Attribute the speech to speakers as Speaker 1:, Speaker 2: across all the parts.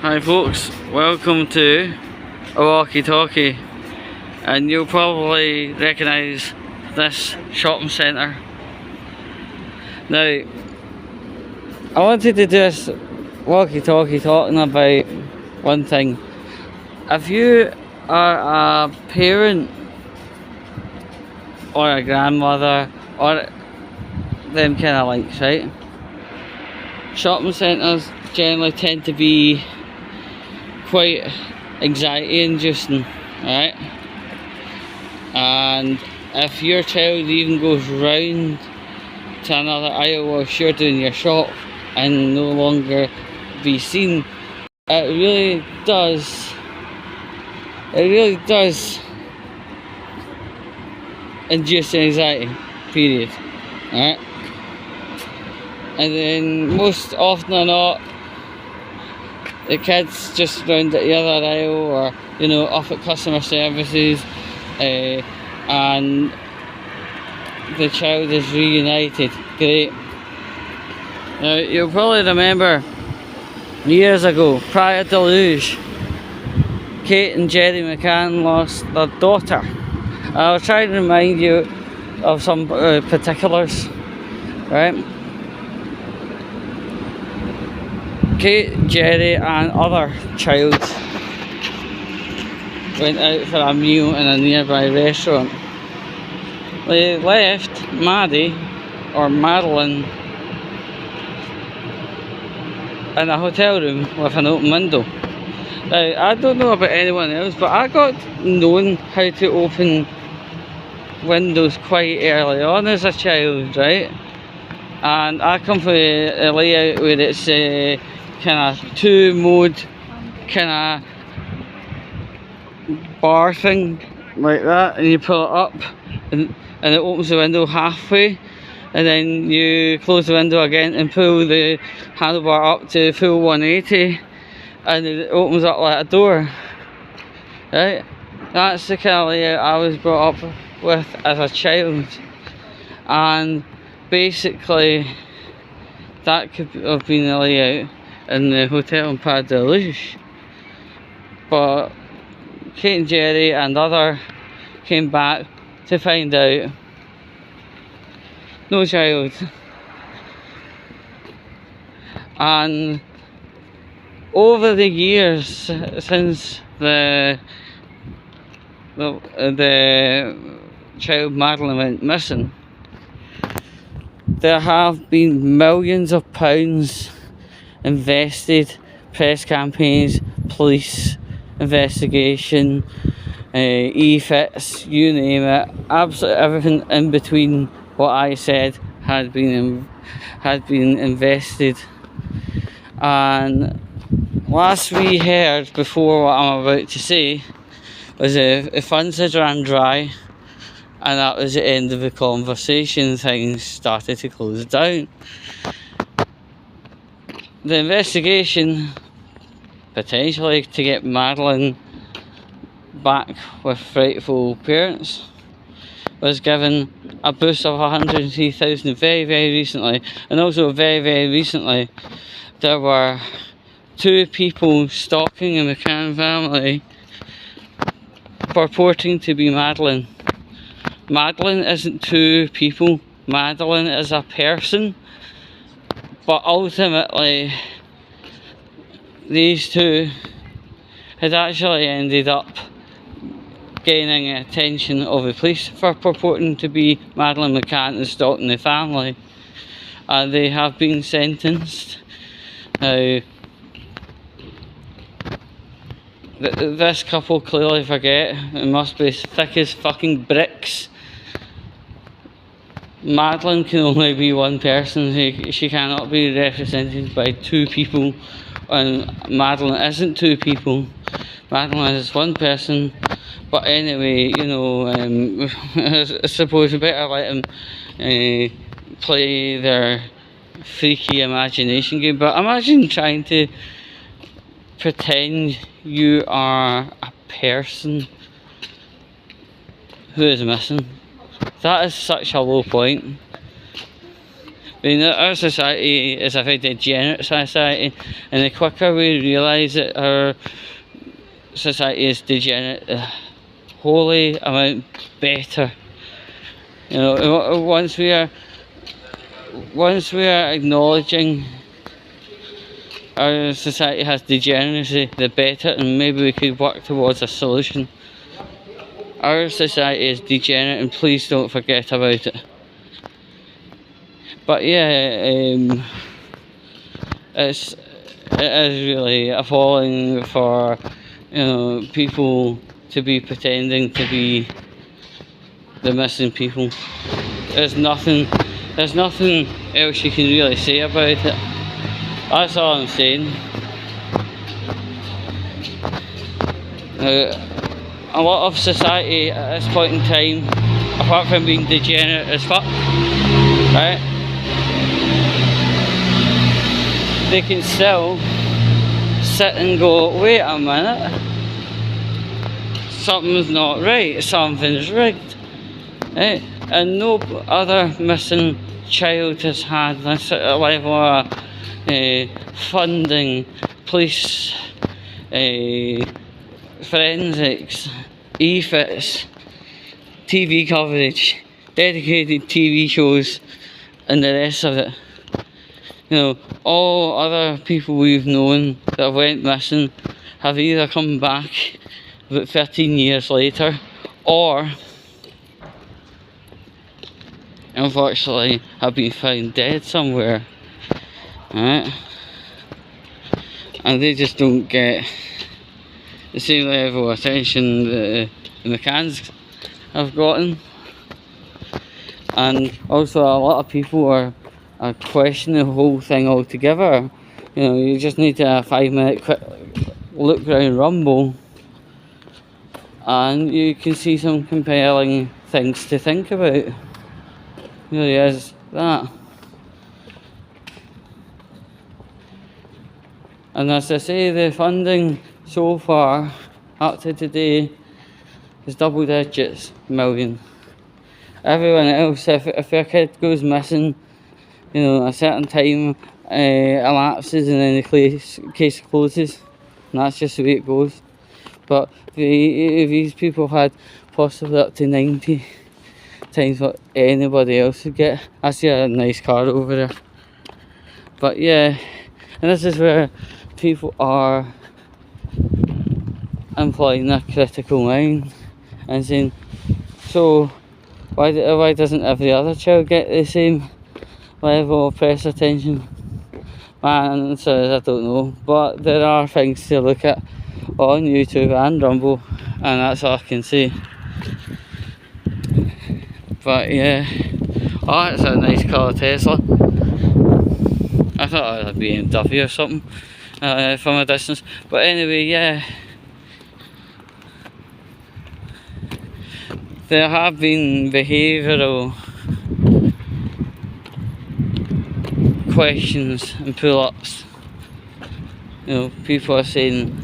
Speaker 1: Hi folks, welcome to a Walkie Talkie, and you'll probably recognise this shopping centre. Now, I wanted to do this Walkie Talkie talking about one thing. If you are a parent or a grandmother or them kind of likes, right? Shopping centres generally tend to be quite anxiety inducing, right? And if your child even goes round to another aisle whilst you're doing your shop and no longer be seen, it really does induce anxiety, period. Alright? And then most often or not, the kids just round at the other aisle or, up at customer services, and the child is reunited. Great. Now, you'll probably remember years ago, prior to Deluge, Kate and Jerry McCann lost their daughter. I'll try and remind you of some particulars, right? Kate, Jerry and other child went out for a meal in a nearby restaurant. They left Maddie, or Madeline, in a hotel room with an open window. Now, I don't know about anyone else, but I got known how to open windows quite early on as a child, right? And I come from a layout where it's kind of two-mode kind of bar thing like that, and you pull it up and it opens the window halfway, and then you close the window again and pull the handlebar up to full 180, and it opens up like a door, right? That's the kind of layout I was brought up with as a child, and basically that could have been the layout in the hotel in Pas de Luche. But Kate and Jerry and other came back to find out no child. And over the years since the child Madeline went missing, there have been millions of pounds invested, press campaigns, police investigation, e-fits, you name it, absolutely everything in between what I said had been invested. And last we heard, before what I'm about to say, was the funds had run dry, and that was the end of the conversation. Things started to close down. The investigation, potentially to get Madeline back with rightful parents, was given a boost of 103,000 very, very recently. And also very, very recently, there were two people stalking the McCann family purporting to be Madeline. Madeline isn't two people, Madeline is a person. But ultimately, these two had actually ended up gaining attention of the police for purporting to be Madeline McCann and stalking the family. And they have been sentenced. Now, this couple clearly forget, it must be as thick as fucking bricks. Madeline can only be one person, she cannot be represented by two people, and Madeline isn't two people, Madeline is one person. But anyway, I suppose we better let them play their freaky imagination game. But imagine trying to pretend you are a person who is missing. That is such a low point. mean, our society is a very degenerate society, and the quicker we realise that our society is degenerate, the wholly amount better. You know, once we are acknowledging our society has degeneracy, the better, and maybe we could work towards a solution. Our society is degenerate, and please don't forget about it. But yeah, it is really appalling for, you know, people to be pretending to be the missing people. There's nothing else you can really say about it. That's all I'm saying. A lot of society at this point in time, apart from being degenerate as fuck, right, they can still sit and go, wait a minute, something's not right, something's rigged, right? And no other missing child has had this level of funding, police, forensics, EFITs, TV coverage, dedicated TV shows, and the rest of it. You know, all other people we've known that went missing have either come back about 13 years later, or unfortunately have been found dead somewhere, right? And they just don't get the same level of attention that the McCanns have gotten. And also a lot of people are questioning the whole thing altogether. You know, you just need a 5-minute quick look round Rumble and you can see some compelling things to think about. It really is that. And as I say, the funding so far up to today is double digits million. Everyone else, if their kid goes missing, you know, a certain time elapses and then the case closes, and that's just the way it goes. But these people had possibly up to 90 times what anybody else would get. I see a nice car over there. But yeah, and this is where people are employing their critical mind and saying, so why doesn't every other child get the same level of press attention? My answer is I don't know, but there are things to look at on YouTube and Rumble, and that's all I can say. But yeah, oh, it's a nice colour Tesla. I thought it was a BMW or something from a distance, but anyway, yeah. There have been behavioural questions and pull-ups. You know, people are saying,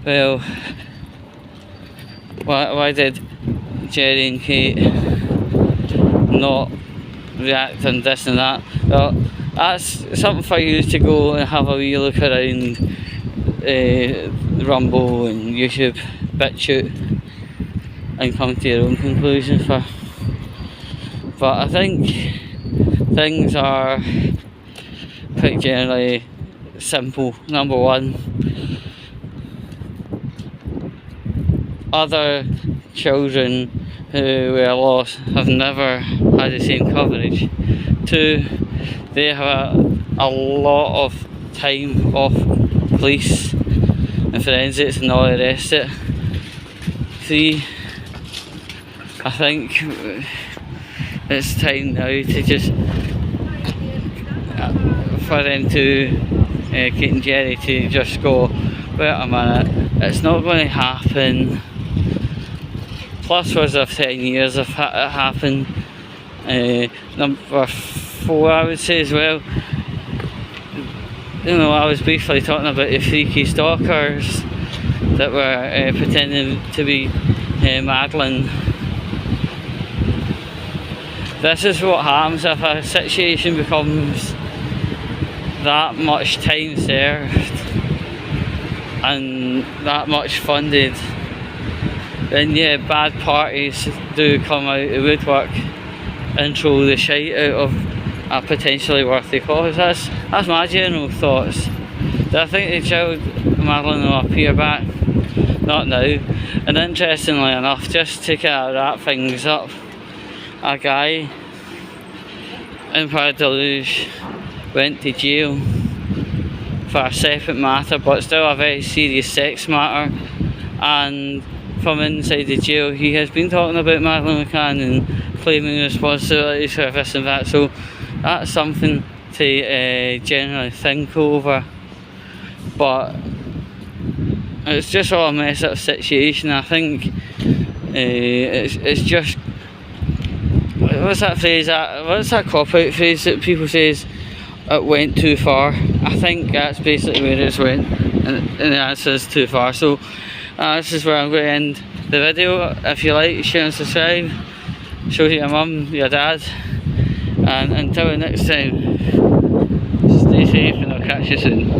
Speaker 1: well, why did Jerry and Kate not react and this and that? Well, that's something for you to go and have a wee look around Rumble and YouTube, BitChute, and come to your own conclusions for. But I think things are pretty generally simple. Number one, other children who were lost have never had the same coverage. Two, they have a lot of time off police and forensics and all the rest of it. Three, I think it's time now to just for them to Kate and Jerry to just go, wait a minute, it's not going to happen. Plus was of 10 years have happened. Number 4, I would say as well. You know, I was briefly talking about the freaky stalkers that were pretending to be Madeline this is what happens if a situation becomes that much time served and that much funded. Then yeah, bad parties do come out of the woodwork and throw the shite out of a potentially worthy cause. That's my general thoughts. Do I think the child Madeline will appear back? Not now. And interestingly enough, just to kind of wrap things up, a guy in Deluge went to jail for a separate matter, but still a very serious sex matter, and from inside the jail he has been talking about Madeline McCann and claiming responsibilities for this and that. So that's something to generally think over, but it's just all a mess up situation. I think it's just, what's that cop out phrase that people says, it went too far? I think that's basically where it's went, and the answer is too far. So this is where I'm going to end the video. If you like, share and subscribe, show it to your mum, your dad, and until the next time, stay safe and I'll catch you soon.